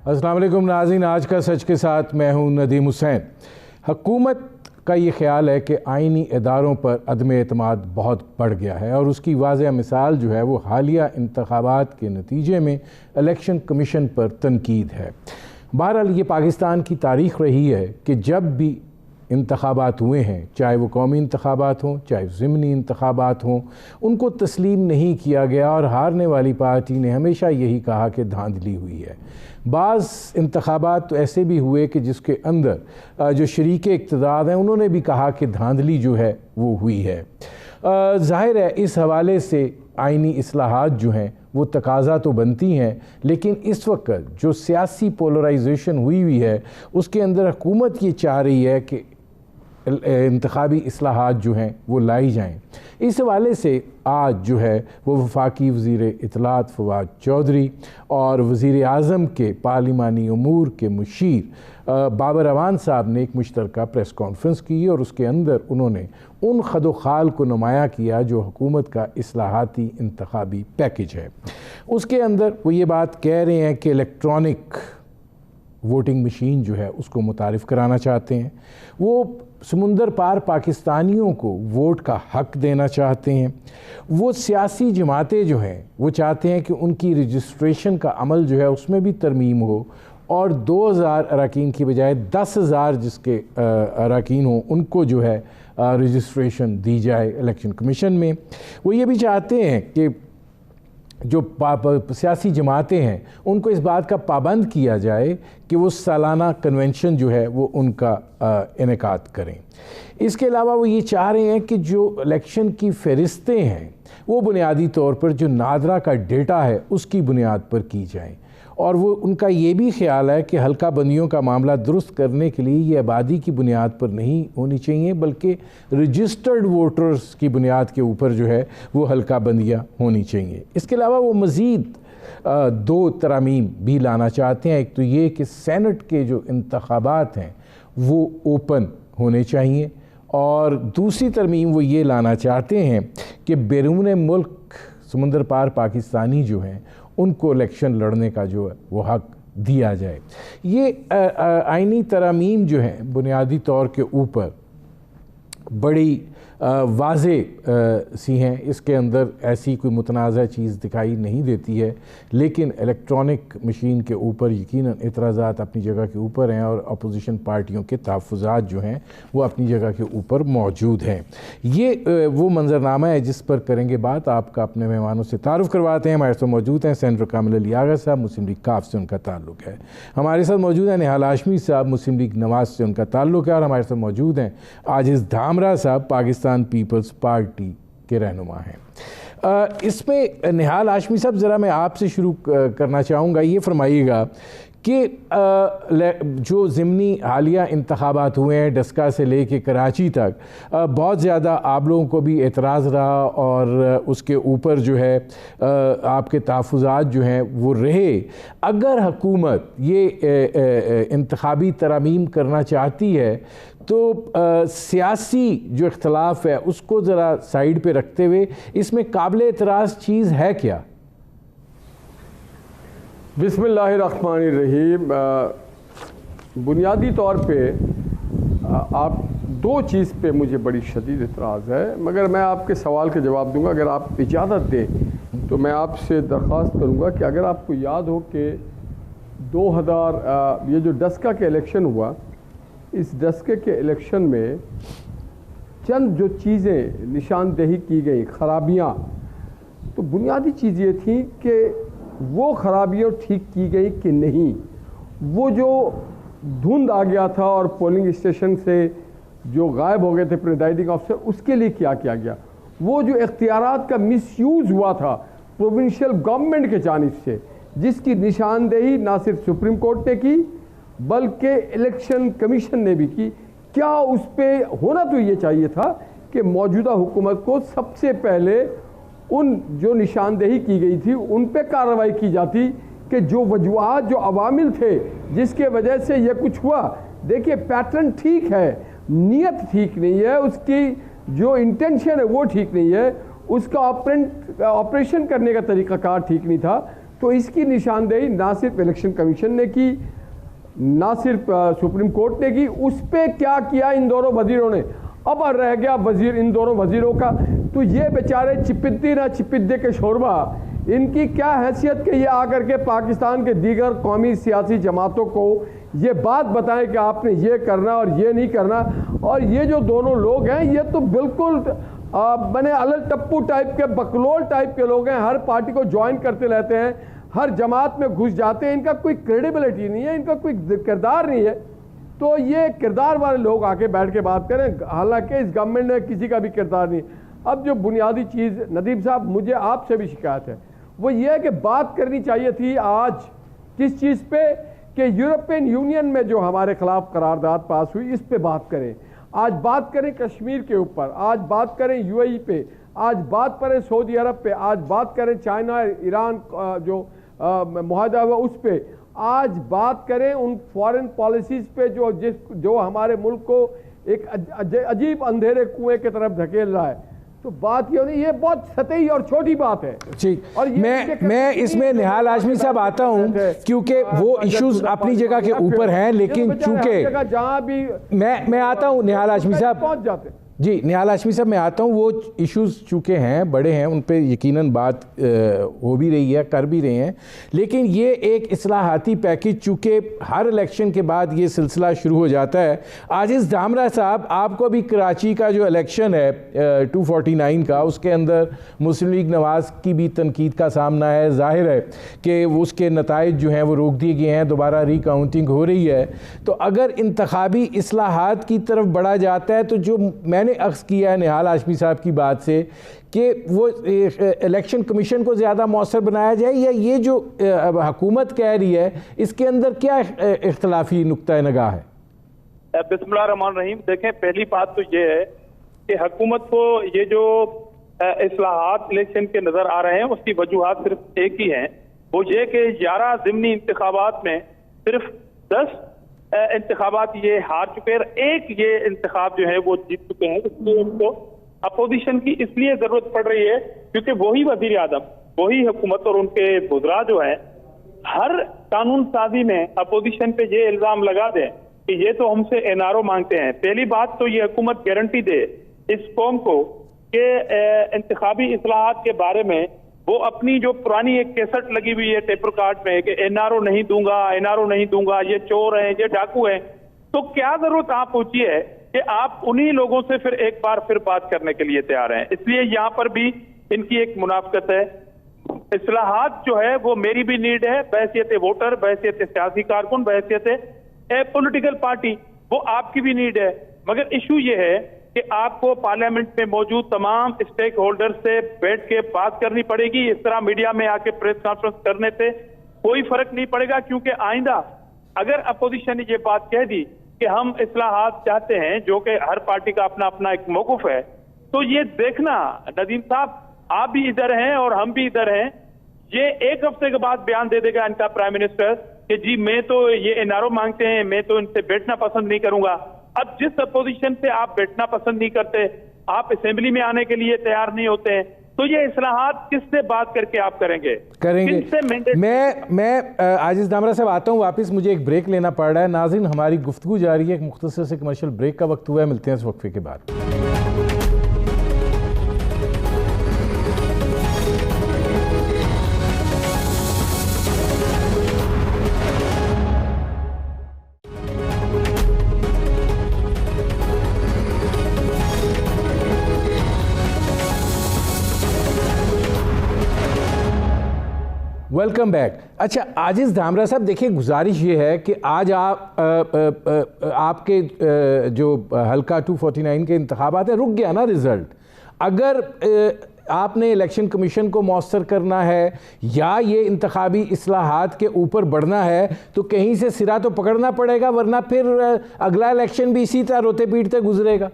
अस्सलाम वालेकुम नाज़रीन, आज का सच के साथ मैं हूं नदीम हुसैन। हुकूमत का ये ख्याल है कि आइनी इदारों पर अदम एतमाद बहुत बढ़ गया है और उसकी वाज़ह मिसाल जो है वो हालिया इंतखाबात के नतीजे में इलेक्शन कमीशन पर तनकीद है। बहरहाल ये पाकिस्तान की तारीख़ रही है कि जब भी इंतखाबात हुए हैं, चाहे वो कौमी इंतखाबात हों, चाहे ज़िमनी इंतखाबात हों, उनको तस्लीम नहीं किया गया और हारने वाली पार्टी ने हमेशा यही कहा कि धांधली हुई है। बाज़ इंतखाबात तो ऐसे भी हुए कि जिसके अंदर जो शरीक इक़्तिदार हैं उन्होंने भी कहा कि धांधली जो है वो हुई है। ज़ाहिर है इस हवाले से आइनी इस्लाहात जो हैं वो तकाज़ा तो बनती हैं, लेकिन इस वक्त जो सियासी पोलराइजेशन हुई है उसके अंदर हुकूमत ये चाह रही है कि इंतखाबी इस्लाहात जो हैं वो लाई जाएँ। इस हवाले से आज जो है वो वफाकी वज़ीर इत्तलात फवाद चौधरी और वज़ीर आज़म के पार्लिमानी अमूर के मुशीर बाबर अवान साहब ने एक मुश्तरका प्रेस कॉन्फ्रेंस की और उसके अंदर उन्होंने उन खदोखाल को नुमाया किया जो हुकूमत का इस्लाहाती इंतखाबी पैकेज है। उसके अंदर वो ये बात कह रहे हैं कि इलेक्ट्रॉनिक वोटिंग मशीन जो है उसको मुतारिफ़ कराना चाहते हैं, वो समुंदर पार पाकिस्तानियों को वोट का हक़ देना चाहते हैं, वो सियासी जमातें जो हैं वो चाहते हैं कि उनकी रजिस्ट्रेशन का अमल जो है उसमें भी तरमीम हो और 2000 अरकान की बजाय 10,000 जिसके अरकान हों उनको जो है रजिस्ट्रेशन दी जाए इलेक्शन कमीशन में। वो ये भी चाहते हैं कि जो सियासी जमातें हैं उनको इस बात का पाबंद किया जाए कि वो सालाना कन्वेंशन जो है वो उनका इनेकाद करें। इसके अलावा वो ये चाह रहे हैं कि जो इलेक्शन की फ़हरिस्तें हैं वो बुनियादी तौर पर जो नादरा का डेटा है उसकी बुनियाद पर की जाएँ और वो उनका ये भी ख्याल है कि हल्का बंदियों का मामला दुरुस्त करने के लिए ये आबादी की बुनियाद पर नहीं होनी चाहिए बल्कि रजिस्टर्ड वोटर्स की बुनियाद के ऊपर जो है वो हल्का बंदियाँ होनी चाहिए। इसके अलावा वो मज़ीद 2 तरामीम भी लाना चाहते हैं। एक तो ये कि सेनेट के जो इंतखाबात हैं वो ओपन होने चाहिए और दूसरी तरमीम वो ये लाना चाहते हैं कि बैरून मुल्क समुंदर पार पाकिस्तानी जो हैं उनको इलेक्शन लड़ने का जो है वो हक़ दिया जाए। ये आइनी तरामीम जो हैं बुनियादी तौर के ऊपर बड़ी वाज़े सी हैं, इसके अंदर ऐसी कोई मुतनाज़ा चीज़ दिखाई नहीं देती है, लेकिन इलेक्ट्रॉनिक मशीन के ऊपर यकीनन एतराज़ात अपनी जगह के ऊपर हैं और अपोजिशन पार्टियों के तहफ़्फ़ुज़ात जो हैं वो अपनी जगह के ऊपर मौजूद हैं। ये वो मंजरनामा है जिस पर करेंगे बात। आपका अपने मेहमानों से तारुफ़ करवाते हैं। हमारे साथ मौजूद हैं सेनेटर कामिल अली आगा साहब, मुस्लिम लीग काफ से उनका ताल्लुक़ है। हमारे साथ मौजूद हैं निहाल हाशमी साहब, मुस्लिम लीग नवाज़ से उनका ताल्लुक़ है और हमारे साथ मौजूद हैं आजिज़ धामरा साहब, पाकिस्तान पीपल्स पार्टी के रहनुमा हैं। इसमें निहाल हाशमी साहब ज़रा मैं आपसे शुरू करना चाहूँगा, ये फरमाइएगा कि जो ज़िमनी हालिया इंतखाबात हुए हैं डस्का से लेके कराची तक, बहुत ज़्यादा आप लोगों को भी एतराज़ रहा और उसके ऊपर जो है आपके तहफ़्फ़ुज़ात जो हैं वो रहे। अगर हुकूमत ये इंतखाबी तरामीम करना चाहती है तो सियासी जो इख्तलाफ है उसको ज़रा साइड पे रखते हुए इसमें काबिल एतराज़ चीज़ है क्या? बिस्मिल्लाहिर्रहमानिर्रहीम। बुनियादी तौर पे आप 2 चीज़ पे मुझे बड़ी शदीद एतराज़ है, मगर मैं आपके सवाल के जवाब दूंगा। अगर आप इजाज़त दें तो मैं आपसे दरख्वास्त करूंगा कि अगर आपको याद हो कि 2000 ये जो डस्का के इलेक्शन हुआ, इस डस्के के इलेक्शन में चंद जो चीज़ें निशानदेही की गई खराबियाँ, तो बुनियादी चीज़ ये थी कि वो खराबियाँ ठीक की गई कि नहीं। वो जो धुंध आ गया था और पोलिंग स्टेशन से जो गायब हो गए थे प्रिजाइडिंग ऑफिसर, उसके लिए क्या किया गया। वो जो इख्तियारात का मिसयूज़ हुआ था प्रोविंशियल गवर्नमेंट के जानिब से, जिसकी निशानदेही ना सिर्फ सुप्रीम कोर्ट ने की बल्कि इलेक्शन कमीशन ने भी की, क्या उस पर होना तो ये चाहिए था कि मौजूदा हुकूमत को सबसे पहले उन जो निशानदेही की गई थी उन पे कार्रवाई की जाती कि जो वजूहात जो अवामिल थे जिसके वजह से ये कुछ हुआ। देखिए पैटर्न ठीक है, नीयत ठीक नहीं है, उसकी जो इंटेंशन है वो ठीक नहीं है, उसका ऑपरेशन करने का तरीक़ाकार ठीक नहीं था। तो इसकी निशानदेही ना सिर्फ इलेक्शन कमीशन ने की, ना सिर्फ सुप्रीम कोर्ट ने की, उस पर क्या किया इन दोनों वजीरों ने। अब रह गया वजीर इन दोनों वजीरों का, तो ये बेचारे चिपिद्दी ना चिपिद्दे के शोरबा, इनकी क्या हैसियत कि ये आकर के पाकिस्तान के दीगर कौमी सियासी जमातों को ये बात बताएं कि आपने ये करना और ये नहीं करना। और ये जो दोनों लोग हैं ये तो बिल्कुल बने अलग टप्पू टाइप के, बकलोल टाइप के लोग हैं, हर पार्टी को ज्वाइन करते रहते हैं, हर जमात में घुस जाते हैं, इनका कोई क्रेडिबिलिटी नहीं है, इनका कोई किरदार नहीं है। तो ये किरदार वाले लोग आके बैठ के बात करें, हालांकि इस गवर्नमेंट में किसी का भी किरदार नहीं। अब जो बुनियादी चीज़ नदीम साहब मुझे आपसे भी शिकायत है वो ये है कि बात करनी चाहिए थी आज किस चीज़ पे कि यूरोपियन यूनियन में जो हमारे खिलाफ करारदाद पास हुई इस पे बात करें, आज बात करें कश्मीर के ऊपर, आज बात करें यूएई पे, आज बात करें सऊदी अरब पे, आज बात करें चाइना ईरान जो मुआहदा हुआ उस पे, आज बात करें उन फॉरेन पॉलिसीज़ पे जो हमारे मुल्क को एक अजीब अंधेरे कुएं की तरफ धकेल रहा है। तो बात ये नहीं, ये बहुत सतही और छोटी बात है। ठीक, और मैं इसमें निहाल हाशमी साहब आता हूं क्योंकि वो इश्यूज अपनी जगह के ऊपर हैं, लेकिन चूंकि जहां भी मैं आता हूं निहाल हाशमी साहब पहुंच जाते हैं। जी निहाल हाशमी साहब मैं आता हूँ, वो इश्यूज़ चूँकि हैं बड़े हैं, उन पे यकीनन बात हो भी रही है, कर भी रहे हैं, लेकिन ये एक इस्लाहाती पैकेज चूँकि हर इलेक्शन के बाद ये सिलसिला शुरू हो जाता है। आजिज़ धामरा साहब, आपको भी कराची का जो इलेक्शन है 249 का, उसके अंदर मुस्लिम लीग नवाज़ की भी तनकीद का सामना है, जाहिर है कि उसके नताइज जो हैं वो रोक दिए गए हैं, दोबारा रिकाउंटिंग हो रही है। तो अगर इंतखाबी इस्लाहात की तरफ बढ़ा जाता है तो जो मैंने अक्स किया है निहाल हाशमी साहब की बात से कि वो इलेक्शन कमीशन को ज़्यादा मौसर बनाया जाए, या ये जो हुकूमत कह रही है इसके अंदर क्या इख्तलाफी नुक्ता नगाह है? बिस्मिल्लाह रहमान रहीम। देखें, पहली बात तो ये है कि हुकूमत को ये जो इस्लाहात इलेक्शन के नज़र आ रहे हैं उसकी वजूहात सिर्फ एक ही हैं, वो ये कि 11 ज़िमनी इंतखाबात में सिर्फ 10 इंतखाबात ये हार चुके हैं, एक ये इंतखाब जो है वो जीत चुके हैं। इसलिए उनको अपोजिशन की इसलिए जरूरत पड़ रही है क्योंकि वही वजीर आजम, वही हुकूमत और उनके वज़रा जो है हर कानून साजी में अपोजिशन पे ये इल्जाम लगा दें कि ये तो हमसे एनआरओ मांगते हैं। पहली बात तो ये हुकूमत गारंटी दे इस कौम को कि इंतखाबी इस्लाहात के बारे में वो अपनी जो पुरानी एक कैसेट लगी हुई है टेप रिकॉर्ड में कि एनआरओ नहीं दूंगा, एनआरओ नहीं दूंगा, ये चोर हैं, ये डाकू हैं, तो क्या जरूरत आप पहुंची है कि आप उन्हीं लोगों से फिर एक बार फिर बात करने के लिए तैयार हैं। इसलिए यहाँ पर भी इनकी एक मुनाफकत है। इस्लाहात जो है वो मेरी भी नीड है, बहैसियत वोटर, बहैसियत सियासी कारकुन, बहैसियत पॉलिटिकल पार्टी, वो आपकी भी नीड है। मगर इशू ये है कि आपको पार्लियामेंट में मौजूद तमाम स्टेक होल्डर से बैठ के बात करनी पड़ेगी। इस तरह मीडिया में आके प्रेस कॉन्फ्रेंस करने से कोई फर्क नहीं पड़ेगा, क्योंकि आइंदा अगर अपोजिशन ने ये बात कह दी कि हम इस्लाहात चाहते हैं, जो कि हर पार्टी का अपना अपना एक मौक़िफ़ है, तो ये देखना नदीम साहब, आप भी इधर हैं और हम भी इधर हैं, ये एक हफ्ते के बाद बयान दे देगा इनका प्राइम मिनिस्टर कि जी मैं तो ये एनआरओ मांगते हैं, मैं तो इनसे बैठना पसंद नहीं करूंगा। अब जिस अपोजिशन से आप बैठना पसंद नहीं करते, आप असेंबली में आने के लिए तैयार नहीं होते हैं, तो ये इस्लाहात किससे बात करके आप करेंगे? मैं आजिज़ धामरा साहब आता हूँ वापस, मुझे एक ब्रेक लेना पड़ रहा है। नाज़रीन, हमारी गुफ्तगू जारी है, एक मुख्तसर से कमर्शियल ब्रेक का वक्त हुआ है, मिलते हैं इस वक्फे के बाद। Welcome back. अच्छा आजिज़ धामरा साहब, देखिए गुजारिश ये है कि आज आपके जो हल्का 249 के इंतखाबात है, रुक गया ना रिज़ल्ट, अगर आपने इलेक्शन कमीशन को मौसर करना है या ये इंतखाबी इस्लाहात के ऊपर बढ़ना है तो कहीं से सिरा तो पकड़ना पड़ेगा, वरना फिर अगला इलेक्शन भी इसी तरह रोते पीटते गुजरेगा।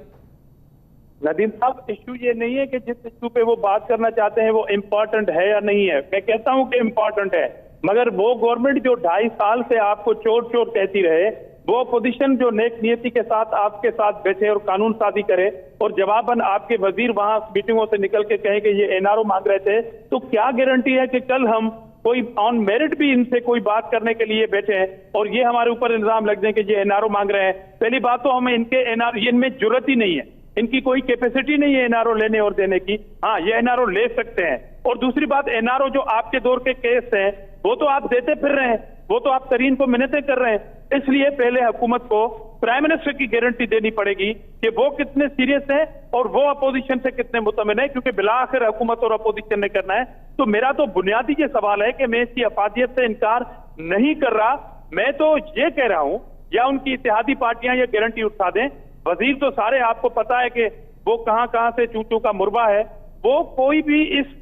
नदीम साहब, इशू ये नहीं है कि जिस इशू पे वो बात करना चाहते हैं वो इम्पोर्टेंट है या नहीं है। मैं कहता हूं कि इम्पोर्टेंट है, मगर वो गवर्नमेंट जो 2.5 साल से आपको चोर चोर कहती रहे, वो अपोजिशन जो नेक नियति के साथ आपके साथ बैठे और कानून साजी करे और जवाबन आपके वजीर वहां मीटिंगों से निकल के कहें कि ये एनआरओ मांग रहे थे, तो क्या गारंटी है कि कल हम कोई ऑन मेरिट भी इनसे कोई बात करने के लिए बैठे हैं और ये हमारे ऊपर इल्जाम लग जाए कि ये एनआरओ मांग रहे हैं। पहली बात तो हमें इनके एनआरओ, इनमें जुर्रत ही नहीं है, इनकी कोई कैपेसिटी नहीं है एनआरओ लेने और देने की। हाँ, ये एनआरओ ले सकते हैं। और दूसरी बात, एनआरओ जो आपके दौर के केस हैं वो तो आप देते फिर रहे हैं, वो तो आप तरीन को मिन्नतें कर रहे हैं। इसलिए पहले हुकूमत को प्राइम मिनिस्टर की गारंटी देनी पड़ेगी कि वो कितने सीरियस हैं और वो अपोजिशन से कितने मुतमिन है, क्योंकि बिला आखिर हुकूमत और अपोजिशन ने करना है। तो मेरा तो बुनियादी ये सवाल है कि मैं इसकी अफादियत से इनकार नहीं कर रहा, मैं तो ये कह रहा हूं या उनकी इत्तेहादी पार्टियां ये गारंटी उठा दें। वजीर तो सारे आपको पता है कि वो कहां कहां से चूचू का मुरबा है, वो कोई भी इस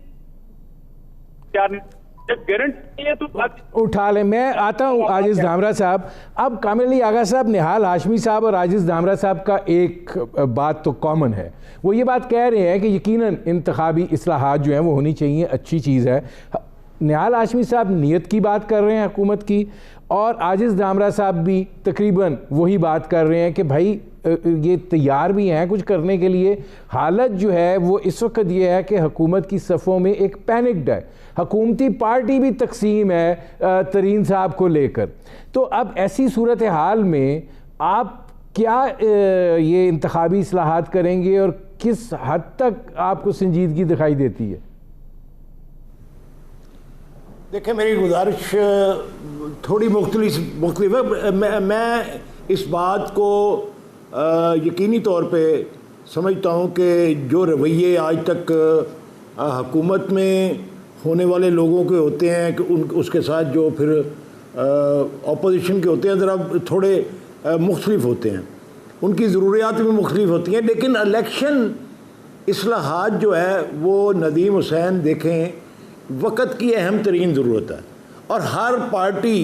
गारंटी है तो उठा ले। मैं आता हूं आजिज धामरा साहब। अब कामिल अली आगा साहब, निहाल हाशमी साहब और आजिज धामरा साहब का एक बात तो कॉमन है, वो ये बात कह रहे हैं कि यकीनन इंतखाबी इस्लाहात जो हैं वो होनी चाहिए, अच्छी चीज़ है। निहाल हाशमी साहब नीयत की बात कर रहे हैं हुकूमत की, और आजिज धामरा साहब भी तकरीबन वही बात कर रहे हैं कि भाई ये तैयार भी हैं कुछ करने के लिए। हालत जो है वो इस वक्त ये है कि हुकूमत की सफ़ों में एक पैनिक्ड है, हुकूमती पार्टी भी तकसीम है तरीन साहब को लेकर। तो अब ऐसी सूरत हाल में आप क्या ये इंतखाबी इस्लाहात करेंगे और किस हद तक आपको संजीदगी दिखाई देती है? देखिए, मेरी गुजारिश थोड़ी मुख्तलिफ है। मैं इस बात को यकीनी तौर पे समझता हूँ कि जो रवैये आज तक हुकूमत में होने वाले लोगों के होते हैं कि उसके साथ जो फिर अपोजिशन के होते हैं, ज़रा थोड़े मुख्तलिफ होते हैं, उनकी ज़रूरियात भी मुख्तलिफ होती हैं। लेकिन इलेक्शन इस्लाहात जो है वो नदीम हुसैन देखें, वक़्त की अहम तरीन ज़रूरत है और हर पार्टी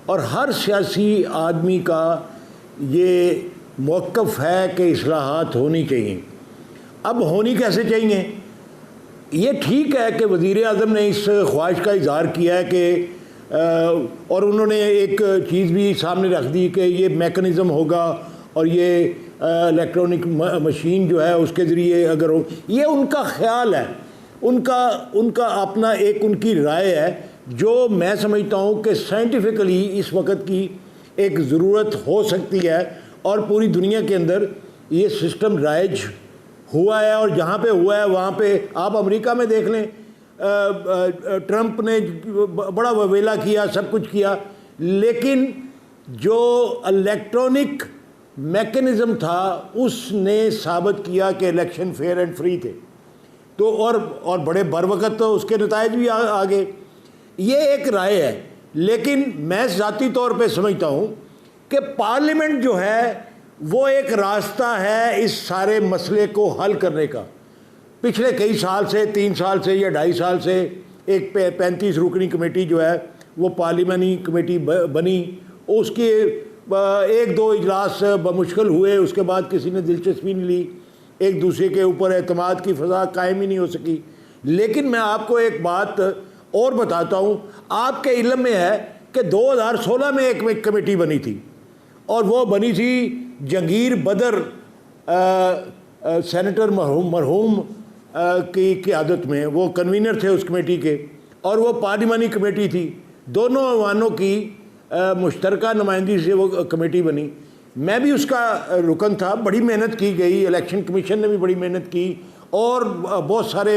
और हर सियासी आदमी का ये मौक़िफ़ है कि इस्लाहात होनी चाहिए। अब होनी कैसे चाहिए? ये ठीक है कि वज़ीर आज़म ने इस ख्वाहिश का इज़हार किया है कि और उन्होंने एक चीज़ भी सामने रख दी कि ये मेकनिज़म होगा और ये इलेक्ट्रॉनिक मशीन जो है उसके ज़रिए अगर हो, ये उनका ख्याल है, उनका अपना एक उनकी राय है जो मैं समझता हूँ कि साइंटिफिकली इस वक्त की एक ज़रूरत हो सकती है और पूरी दुनिया के अंदर ये सिस्टम राइज हुआ है। और जहाँ पे हुआ है वहाँ पे आप अमेरिका में देख लें, ट्रंप ने बड़ा ववेला किया, सब कुछ किया, लेकिन जो इलेक्ट्रॉनिक मैकेनिज़्म था उसने साबित किया कि इलेक्शन फेयर एंड फ्री थे। तो और बड़े बरवक़्त तो उसके नताइज भी आ गए। ये एक राय है, लेकिन मैं ज़ाती तौर पे समझता हूँ कि पार्लियामेंट जो है वो एक रास्ता है इस सारे मसले को हल करने का। पिछले कई साल से, 3 साल से या 2.5 साल से एक 35 रुकनी कमेटी जो है वो पार्लियामानी कमेटी बनी, उसके 1-2 इजलास बमुश्किल हुए, उसके बाद किसी ने दिलचस्पी नहीं ली, एक दूसरे के ऊपर एतमाद की फ़ज़ा कायम ही नहीं हो सकी। लेकिन मैं आपको एक बात और बताता हूँ, आपके इल्म में है कि 2016 में एक कमेटी बनी थी और वो बनी थी जंगीर बदर सेनेटर मरहूम की क़यादत में, वो कन्वीनर थे उस कमेटी के, और वो पार्लिमानी कमेटी थी। दोनों ऐवानों की मुश्तरका नुमाइंदगी से वो कमेटी बनी। मैं भी उसका रुकन था। बड़ी मेहनत की गई, इलेक्शन कमीशन ने भी बड़ी मेहनत की और बहुत सारे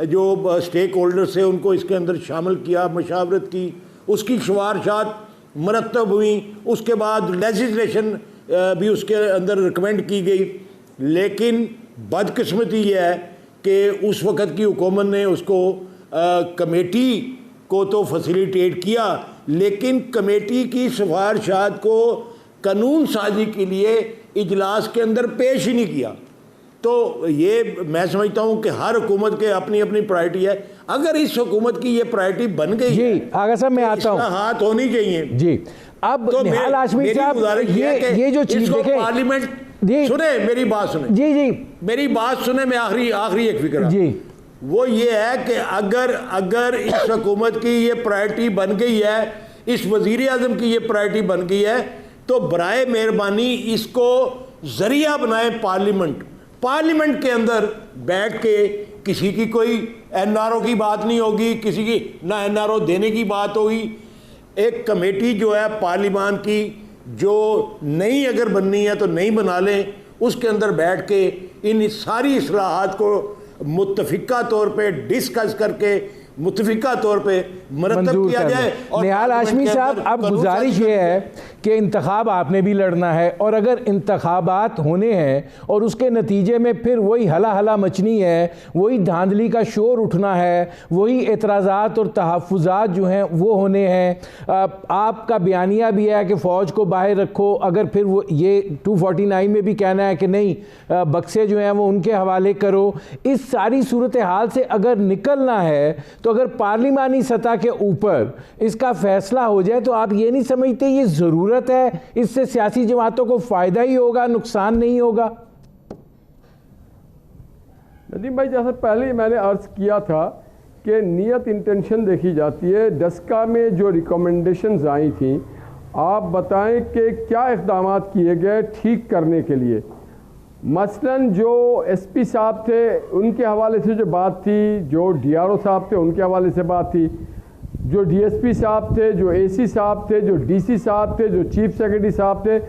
जो स्टेक होल्डर्स थे उनको इसके अंदर शामिल किया, मशावरत की, उसकी सिफारिशात मरतब हुई, उसके बाद लेजिस्लेशन भी उसके अंदर रिकमेंड की गई। लेकिन बदकिस्मती ये है कि उस वक़्त की हुकूमत ने उसको कमेटी को तो फैसिलिटेट किया, लेकिन कमेटी की सिफारिशात को कानून साजी के लिए इजलास के अंदर पेश ही नहीं किया। तो ये मैं समझता हूँ कि हर हुकूमत के अपनी अपनी प्रायोरिटी है। अगर इस हुकूमत की ये प्रायोरिटी बन गई जी, आगा साहब मैं आता हूँ, हाथ होनी चाहिए जी। अब तो निहाल हाशमी साहब ये जो चीज़ देखें, पार्लियामेंट सुने, मेरी बात सुने जी जी, मेरी बात सुने, मैं आखिरी एक फिक्र जी, वो ये है कि अगर इस हुकूमत की ये प्रायोरिटी बन गई है, इस वज़ीर आज़म की ये प्रायोरिटी बन गई है, तो बराए मेहरबानी इसको ज़रिया बनाए पार्लियामेंट के अंदर बैठ के किसी की कोई एनआरओ की बात नहीं होगी, किसी की ना एनआरओ देने की बात होगी। एक कमेटी जो है पार्लियामान की, जो नई अगर बननी है तो नई बना लें, उसके अंदर बैठ के इन सारी इस्लाहात को मुत्तफिका तौर पे डिस्कस करके मुत्तफिका तौर पे मरतब किया जाए। और निहाल हाशमी साहब, अब गुजारिश ये है कि इंतखाब आपने भी लड़ना है, और अगर इंतखाबात होने हैं और उसके नतीजे में फिर वही हला हला मचनी है, वही धांधली का शोर उठना है, वही एतराज़ात और तहफ़्फ़ुज़ात जो हैं वो होने हैं। आपका बयानिया भी है कि फ़ौज को बाहर रखो, अगर फिर वो ये 249 में भी कहना है कि नहीं बक्से जो हैं वो उनके हवाले करो। इस सारी सूरत हाल से अगर निकलना है तो अगर पार्लिमानी सतह के ऊपर इसका फैसला हो जाए तो आप ये नहीं समझते ये ज़रूरत है, इससे सियासी जमातों को फ़ायदा ही होगा, नुकसान नहीं होगा? नदीम भाई, जैसा पहले ही मैंने अर्ज़ किया था कि नीयत इंटेंशन देखी जाती है। डस्का में जो रिकमेंडेशंस आई थी, आप बताएं कि क्या इक़दाम किए गए ठीक करने के लिए। मसलन जो एसपी साहब थे उनके हवाले से जो बात थी, जो डीआरओ साहब थे उनके हवाले से बात थी, जो डीएसपी साहब थे, जो एसी साहब थे, जो डीसी साहब थे, जो चीफ सेक्रेटरी साहब थे,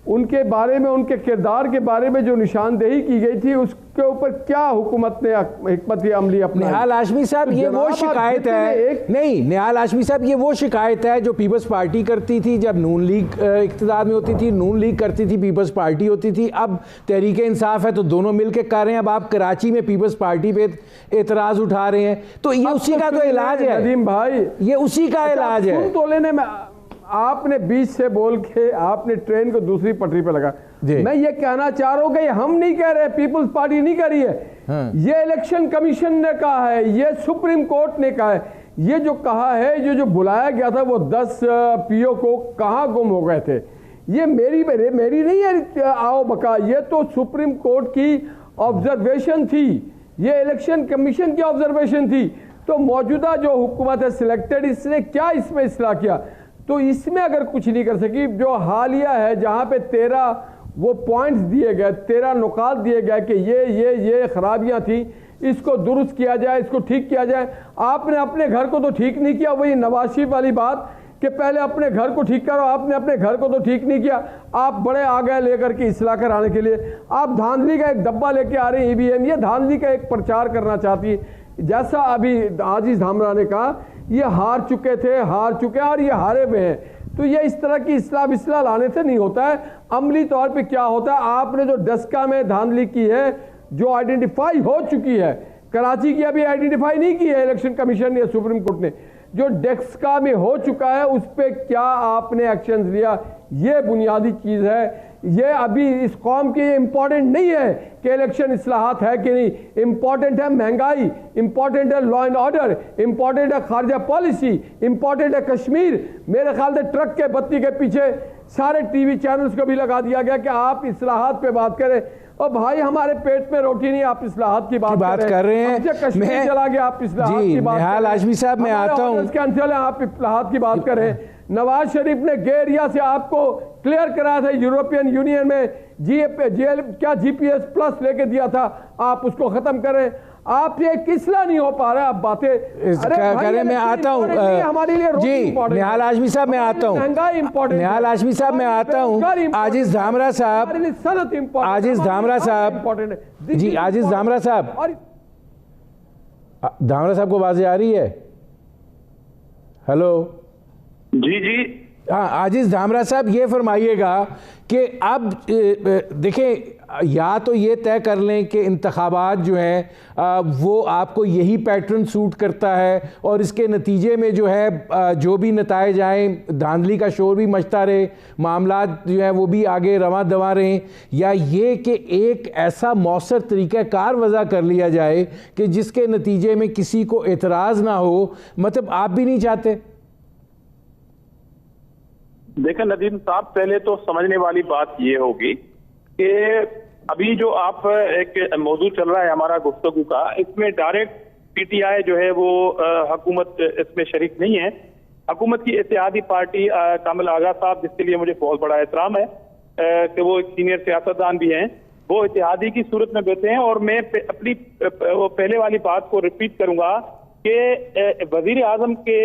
उनके बारे में, उनके किरदार के बारे में जो निशानदेही की गई थी, उसके ऊपर क्या हुकूमत ने हिकमत अमली अपनाई। निहाल हाशमी साहब, ये वो शिकायत है नहीं, निहाल हाशमी साहब, ये वो शिकायत है जो पीपल्स पार्टी करती थी जब नून लीग इक़्तिदार में होती थी, नून लीग करती थी, पीपल्स पार्टी होती थी। अब तहरीक इंसाफ है तो दोनों मिलकर कर रहे हैं। अब आप कराची में पीपल्स पार्टी पे एतराज़ उठा रहे हैं, तो ये उसी का तो इलाज है नदीम भाई, ये उसी का इलाज है। तो लेने में आपने बीच से बोल के आपने ट्रेन को दूसरी पटरी पे लगा। मैं ये कहना चाह रहा हूं कि हम नहीं कह रहे, पीपल्स पार्टी नहीं कह रही है, ये इलेक्शन कमीशन ने कहा है, ये सुप्रीम कोर्ट ने कहा है। ये जो कहा है, ये जो बुलाया गया था वो 10 पीओ को कहाँ गुम हो गए थे, ये मेरी नहीं है आओ बका, ये तो सुप्रीम कोर्ट की ऑब्जर्वेशन थी, ये इलेक्शन कमीशन की ऑब्जर्वेशन थी। तो मौजूदा जो हुकूमत है सिलेक्टेड, इसने क्या इसमें इस्लाह किया? तो इसमें अगर कुछ नहीं कर सकी, जो हालिया है जहां पे 13 वो पॉइंट्स दिए गए, 13 नुकात दिए गए कि ये खराबियां थी, इसको दुरुस्त किया जाए, इसको ठीक किया जाए। आपने अपने घर को तो ठीक नहीं किया, वही नवाज शरीफ वाली बात कि पहले अपने घर को ठीक करो, आपने अपने घर को तो ठीक नहीं किया, आप बड़े आ गए लेकर के इस्लाह कराने के लिए। आप धांधली का एक डब्बा लेके आ रहे हैं ईवीएम, ये धांधली का एक प्रचार करना चाहती है। जैसा अभी आजीज धामरा ने कहा, ये हार चुके और ये हारे हुए हैं। तो ये इस तरह की इस्लाह लाने से नहीं होता है। अमली तौर पे क्या होता है, आपने जो डस्का में धांधली की है, जो आइडेंटिफाई हो चुकी है, कराची की अभी आइडेंटिफाई नहीं की है इलेक्शन कमीशन या सुप्रीम कोर्ट ने, जो डस्का में हो चुका है उस पर क्या आपने एक्शन लिया, ये बुनियादी चीज़ है। ये अभी इस कौम के इंपॉर्टेंट नहीं है कि इलेक्शन इस्लाहात है कि नहीं, इंपॉर्टेंट है महंगाई, इंपॉर्टेंट है लॉ एंड ऑर्डर, इंपॉर्टेंट है खारजा पॉलिसी, इंपॉर्टेंट है कश्मीर। मेरे ख्याल से ट्रक के बत्ती के पीछे सारे टीवी चैनल्स को भी लगा दिया गया कि आप इस्लाहात पे बात करें। और भाई हमारे पेट में रोटी नहीं, आप इस्लाहात की बात कर रहे हैं। कश्मीर चला गया, आप इस्लाहात की बात कर रहे हैं। हाशमी साहब, मैं आता हूं, कैंसिल है, आप इस्लाहात की बात कर रहे हैं। नवाज शरीफ ने गेरिया से आपको क्लियर कराया था, यूरोपियन यूनियन में जीपीएस प्लस लेके दिया था, आप उसको खत्म करें। आप ये किसला नहीं हो पा रहा, आप बातें करें। मैं आता हूँ हमारे लिए जी, निहाल हाशमी साहब मैं आता हूँ, निहाल हाशमी साहब मैं आता हूँ, आजिज धामरा साहब, आजिज धामरा साहब जी, आजिज धामरा साहब, धामरा साहब को आवाज़ आ रही है? हेलो जी हाँ, आजिज धामरा साहब, ये फरमाइएगा कि अब देखें, या तो ये तय कर लें कि इंतखाबात जो हैं वो आपको यही पैटर्न सूट करता है और इसके नतीजे में जो है जो भी नताइज आएँ, धांधली का शोर भी मचता रहे, मामलात जो है वो भी आगे रवां दवा रहें, या ये कि एक ऐसा मौसर तरीक़ाकार वज़ा कर लिया जाए कि जिसके नतीजे में किसी को एतराज़ ना हो। मतलब आप भी नहीं चाहते? देखें नदीम साहब, पहले तो समझने वाली बात ये होगी कि अभी जो आप एक मौजूद चल रहा है हमारा गुफ्तगू का, इसमें डायरेक्ट पीटीआई जो है वो हुकूमत इसमें शरीक नहीं है। हुकूमत की इत्तेहादी पार्टी कामिल आगा साहब, जिसके लिए मुझे बहुत बड़ा एहतराम है कि वो एक सीनियर सियासतदान भी हैं, वो इत्तेहादी की सूरत में बैठे हैं। और मैं अपनी पहले वाली बात को रिपीट करूंगा कि वजीर आजम के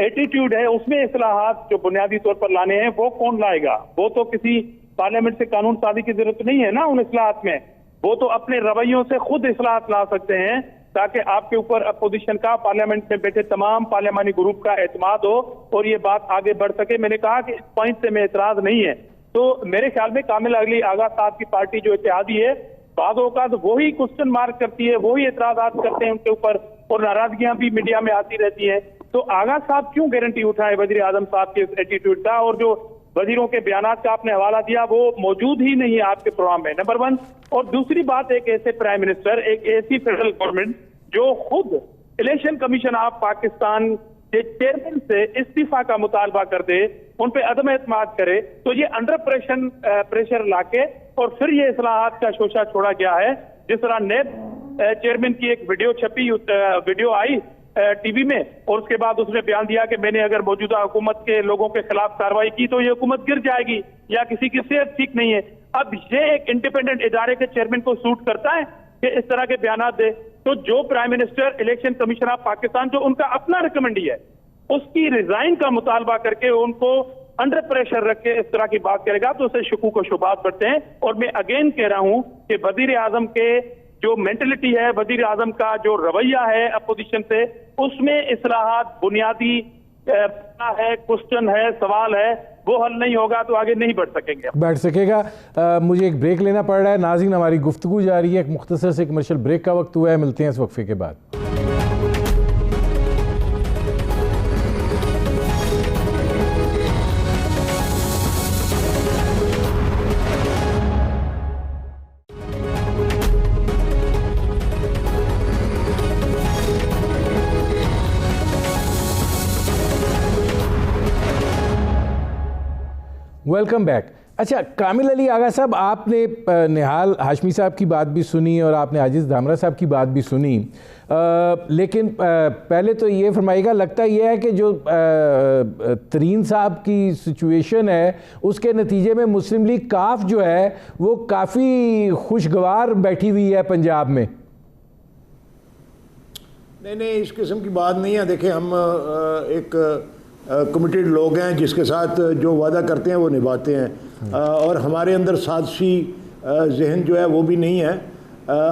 एटीट्यूड है उसमें इस्लाहात जो बुनियादी तौर पर लाने हैं वो कौन लाएगा? वो तो किसी पार्लियामेंट से कानून साजी की जरूरत नहीं है ना उन इस्लाहात में। वो तो अपने रवैयों से खुद इस्लाहात ला सकते हैं ताकि आपके ऊपर अपोजिशन का, पार्लियामेंट में बैठे तमाम पार्लियामानी ग्रुप का एतमाद हो और ये बात आगे बढ़ सके। मैंने कहा कि इस पॉइंट से मैं एतराज नहीं है। तो मेरे ख्याल में कामिल अली आगा साहब की पार्टी जो इत्तेहादी है, बाद औकात वही क्वेश्चन मार्क करती है, वही एतराजात करते हैं उनके ऊपर और नाराजगियां भी मीडिया में आती रहती हैं। तो आगा साहब क्यों गारंटी उठाए वजीर आजम साहब के एटीट्यूड का? और जो वजीरों के बयानात का आपने हवाला दिया वो मौजूद ही नहीं है आपके प्रोग्राम में, नंबर 1। और दूसरी बात, एक ऐसे प्राइम मिनिस्टर, एक ऐसी फेडरल गवर्नमेंट जो खुद इलेक्शन कमीशन ऑफ पाकिस्तान के चेयरमैन से इस्तीफा का मुतालबा कर दे, उन पे अदम एतमाद करे, तो ये अंडर प्रेशर लाके और फिर ये इस्लाहात का शोशा छोड़ा गया है। जिस तरह नेब चेयरमैन की एक वीडियो छपी, वीडियो आई टीवी में और उसके बाद उसने बयान दिया कि मैंने अगर मौजूदा हुकूमत के लोगों के खिलाफ कार्रवाई की तो ये हुकूमत गिर जाएगी या किसी की सेहत ठीक नहीं है। अब ये एक इंडिपेंडेंट इदारे के चेयरमैन को सूट करता है कि इस तरह के बयान दे? तो जो prime minister election commission of Pakistan जो उनका अपना रिकमेंडी है उसकी रिजाइन का मुतालबा करके उनको अंडर प्रेशर रख के इस तरह की बात करेगा तो उससे शकूक व शुबात बढ़ते हैं। और मैं अगेन कह रहा हूं कि वजीर आजम के जो मेंटलिटी है, वजीर आजम का जो रवैया है अपोजिशन से, उसमें इस्लाहात बुनियादी है, क्वेश्चन है, सवाल है, वो हल नहीं होगा तो आगे नहीं बढ़ सकेगा। मुझे एक ब्रेक लेना पड़ रहा है। नाज़रीन, हमारी गुफ्तगू जारी है। एक मुख्तसर से कमर्शियल ब्रेक का वक्त हुआ है। मिलते हैं इस वक्फे के बाद। Welcome back. अच्छा, कामिल अली आगा साहब, आपने निहाल हाशमी साहब की बात भी सुनी और आपने आजिज़ धामरा साहब की बात भी सुनी, लेकिन पहले तो ये फरमाइएगा, लगता यह है कि जो तरीन साहब की सिचुएशन है उसके नतीजे में मुस्लिम लीग काफ जो है वो काफ़ी खुशगवार बैठी हुई है पंजाब में। नहीं, इस किस्म की बात नहीं है। देखिए, हम एक कमिटेड लोग हैं, जिसके साथ जो वादा करते हैं वो निभाते हैं, और हमारे अंदर साजिशी जहन जो है वो भी नहीं है।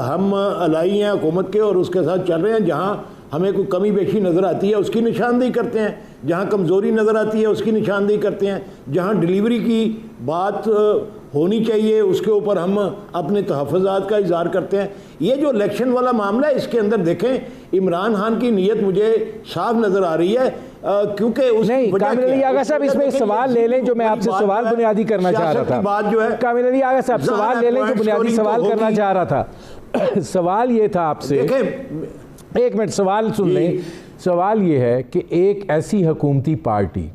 हम अलाई हैं हुकूमत के और उसके साथ चल रहे हैं। जहाँ हमें कोई कमी बेशी नज़र आती है उसकी निशानदेही करते हैं, जहाँ कमज़ोरी नज़र आती है उसकी निशानदेही करते हैं, जहाँ डिलीवरी की बात होनी चाहिए उसके ऊपर हम अपने तहफ़्फ़ुज़ात का इज़हार करते हैं। ये जो इलेक्शन वाला मामला है, इसके अंदर देखें इमरान खान की नीयत मुझे साफ नज़र आ रही है, क्योंकि नहीं, कामिल अली आगा साहब, इसमें सवाल ले लें जो मैं आपसे सवाल बुनियादी करना चाह रहा था। बात जो है, कामिल अली आगा साहब, सवाल ले लें जो बुनियादी सवाल करना चाह रहा था। सवाल ये था आपसे, एक मिनट सवाल सुन लें। सवाल ये है कि एक ऐसी हुकूमती पार्टी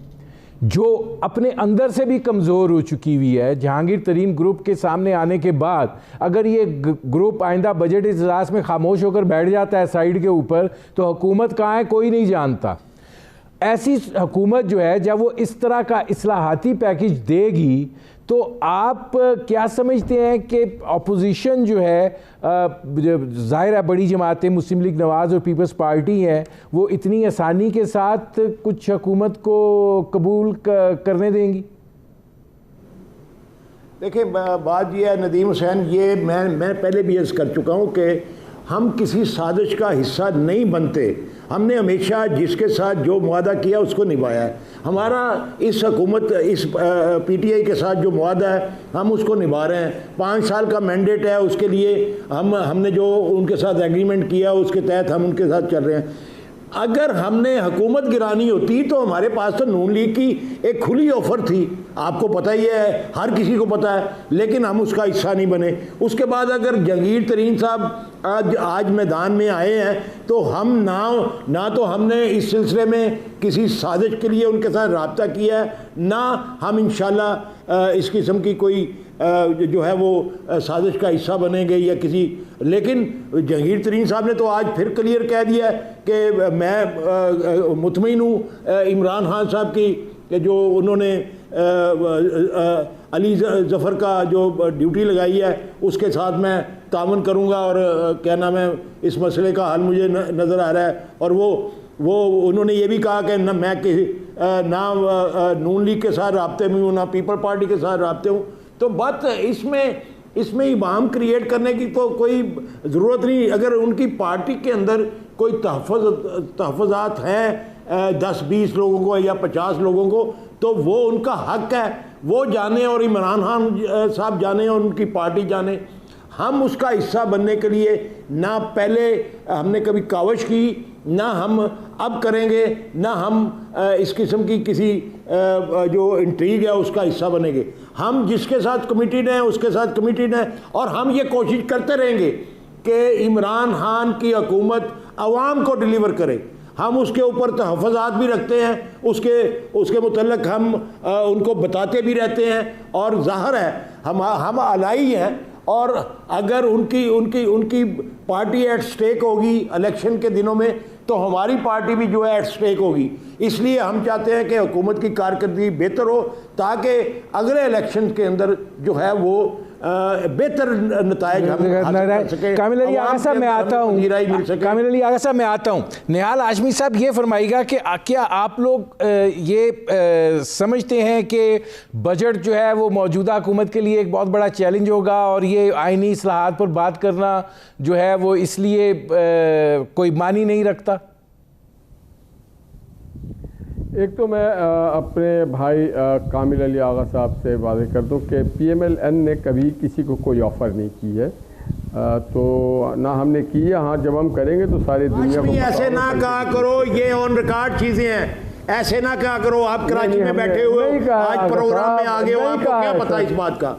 जो अपने अंदर से भी कमज़ोर हो चुकी हुई है, जहांगीर तरीन ग्रुप के सामने आने के बाद अगर ये ग्रुप आइंदा बजट इजलास में खामोश होकर बैठ जाता है साइड के ऊपर, तो हुकूमत कहाँ है कोई नहीं जानता। ऐसी हुकूमत जो है जब वो इस तरह का इस्लाहाती पैकेज देगी तो आप क्या समझते हैं कि अपोजिशन जो है, ज़ाहिर है बड़ी जमातें मुस्लिम लीग नवाज़ और पीपल्स पार्टी हैं, वो इतनी आसानी के साथ कुछ हुकूमत को कबूल करने देंगी? देखिए, बात यह है नदीम हुसैन, ये मैं पहले भी अर्ज़ कर चुका हूँ कि हम किसी साजिश का हिस्सा नहीं बनते। हमने हमेशा जिसके साथ जो मुआदा किया उसको निभाया है। हमारा इस हुकूमत, इस पीटीआई के साथ जो मुआदा है हम उसको निभा रहे हैं। 5 साल का मैंडेट है, उसके लिए हमने जो उनके साथ एग्रीमेंट किया उसके तहत हम उनके साथ चल रहे हैं। अगर हमने हुकूमत गिरानी होती तो हमारे पास तो नून लीग की एक खुली ऑफ़र थी, आपको पता ही है, हर किसी को पता है, लेकिन हम उसका हिस्सा नहीं बने। उसके बाद अगर जहांगीर तरीन साहब आज मैदान में आए हैं तो हम ना तो हमने इस सिलसिले में किसी साजिश के लिए उनके साथ रब्ता किया है, ना हम इंशाल्लाह इस किस्म की कोई जो है वो साजिश का हिस्सा बनेंगे या किसी। लेकिन जहांगीर तरीन साहब ने तो आज फिर क्लियर कह दिया है कि मैं मुतमईन हूँ इमरान खान साहब की कि जो उन्होंने अली ज़फ़र का जो ड्यूटी लगाई है उसके साथ मैं तावन करूँगा और क्या नाम है इस मसले का हल मुझे नज़र आ रहा है। और वो उन्होंने ये भी कहा कि न मैं किसी ना नून लीग के साथ राब्ते में हूँ ना पीपल पार्टी के साथ राब्ते हूँ। तो बात इसमें इमाम क्रिएट करने की तो कोई ज़रूरत नहीं। अगर उनकी पार्टी के अंदर कोई तहफ़्फ़ुज़ात हैं 10-20 लोगों को या 50 लोगों को, तो वो उनका हक है, वो जाने और इमरान खान साहब जाने और उनकी पार्टी जाने। हम उसका हिस्सा बनने के लिए ना पहले हमने कभी कावश की, ना हम अब करेंगे, ना हम इस किस्म की किसी जो इंट्रीग है उसका हिस्सा बनेंगे। हम जिसके साथ कमिटेड हैं उसके साथ कमिटेड हैं और हम ये कोशिश करते रहेंगे कि इमरान खान की हुकूमत आवाम को डिलीवर करे। हम उसके ऊपर तहफ़्फ़ुज़ात भी रखते हैं, उसके मुतल्लिक़ हम उनको बताते भी रहते हैं और ज़ाहिर है हम अलाई हैं। और अगर उनकी पार्टी एट स्टेक होगी इलेक्शन के दिनों में, तो हमारी पार्टी भी जो है एट स्टेक होगी। इसलिए हम चाहते हैं कि हुकूमत की कारकर्दगी बेहतर हो ताकि अगले इलेक्शन के अंदर जो है वो बेहतर नताइज कामिल अली आगा साहब मैं आता हूँ। निहाल हाशमी साहब ये फरमाइएगा कि क्या आप लोग ये समझते हैं कि बजट जो है वो मौजूदा हुकूमत के लिए एक बहुत बड़ा चैलेंज होगा और ये आइनी इस्लाहात पर बात करना जो है वो इसलिए कोई मानी नहीं रखता? एक तो मैं अपने भाई कामिल अली आगा साहब से वादे कर दूं कि PMLN ने कभी किसी को कोई ऑफ़र नहीं की है, तो ना हमने की है। हाँ, जब हम करेंगे तो सारी दुनिया को ऐसे ना कहा करो, ये ऑन रिकॉर्ड चीज़ें हैं, ऐसे ना कहा करो। आप कराची में बैठे हुए हो, आज प्रोग्राम में आगे हो, आपको क्या पता इस बात का?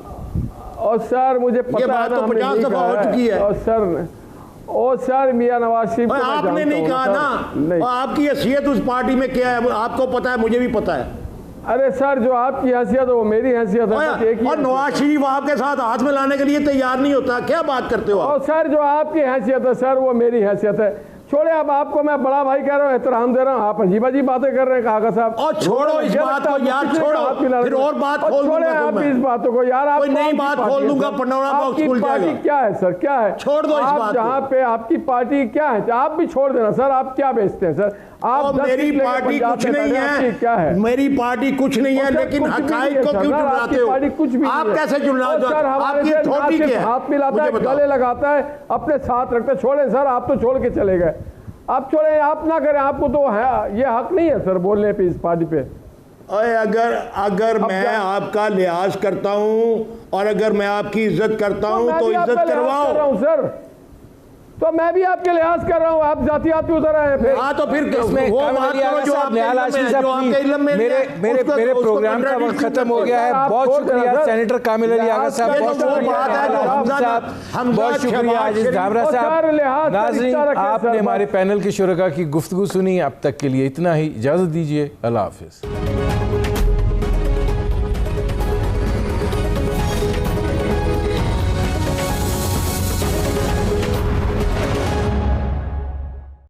और सर मुझे पता है तो 50 दफ़ा हो चुकी है। और सर मियां नवाज शरीफ आपने नहीं कहा ना, आपकी हैसियत उस पार्टी में क्या है आपको पता है, मुझे भी पता है। अरे सर जो आपकी हैसियत है वो मेरी हैसियत है। और नवाज शरीफ आपके साथ हाथ मिलाने के लिए तैयार नहीं होता, क्या बात करते हो आप? और सर जो आपकी हैसियत है सर वो मेरी हैसियत है। छोड़े, अब आपको मैं बड़ा भाई कह रहा हूँ, एहतराम दे रहा हूँ, आप अजीब अजीब बातें कर रहे हैं काका साहब। और छोड़ो इस बात को यार, छोड़ो फिर और बात खोल दूंगा। आप इस बातों को यार, आप कोई नई बात खोल दूंगा, पन्नौरा बॉक्स खुल जाएगा। क्या है सर, क्या है? छोड़ दो इस बात जहाँ पे आपकी पार्टी क्या है आप भी छोड़ देना सर। आप क्या बेचते हैं सर? आप मेरी पार्टी कुछ नहीं है, क्या है? मेरी पार्टी कुछ नहीं है, लेकिन हकाइक को क्यों जुड़ाते हो? आप कैसे जुड़ाते हो? आपकी छोटी क्या है? हाथ मिलाता है, गले लगाता है, अपने साथ रखते। छोड़े सर, आप तो छोड़ के चले गए। आप छोड़े, आप ना करें, आपको तो है ये हक नहीं है सर बोलने पे इस पार्टी पे। अगर मैं आपका लिहाज करता हूं और अगर मैं आपकी इज्जत करता हूं तो इज्जत करवाओ सर। तो मैं भी आपके लिहाज कर रहा हूँ, आप जातियाती उतर आए फिर। हाँ तो फिर वो बात करो जो आपके इल्म में। मेरे प्रोग्राम का वक्त खत्म हो गया है। बहुत शुक्रिया सेनेटर कामिल अली आगा साहब, बहुत शुक्रिया आजिज धामरा साहब। नाज़रीन, आपने हमारे पैनल के शुरका की गुफ्तगू सुनी। अब तक के लिए इतना ही, इजाज़त दीजिए, अल्लाह हाफ़िज़।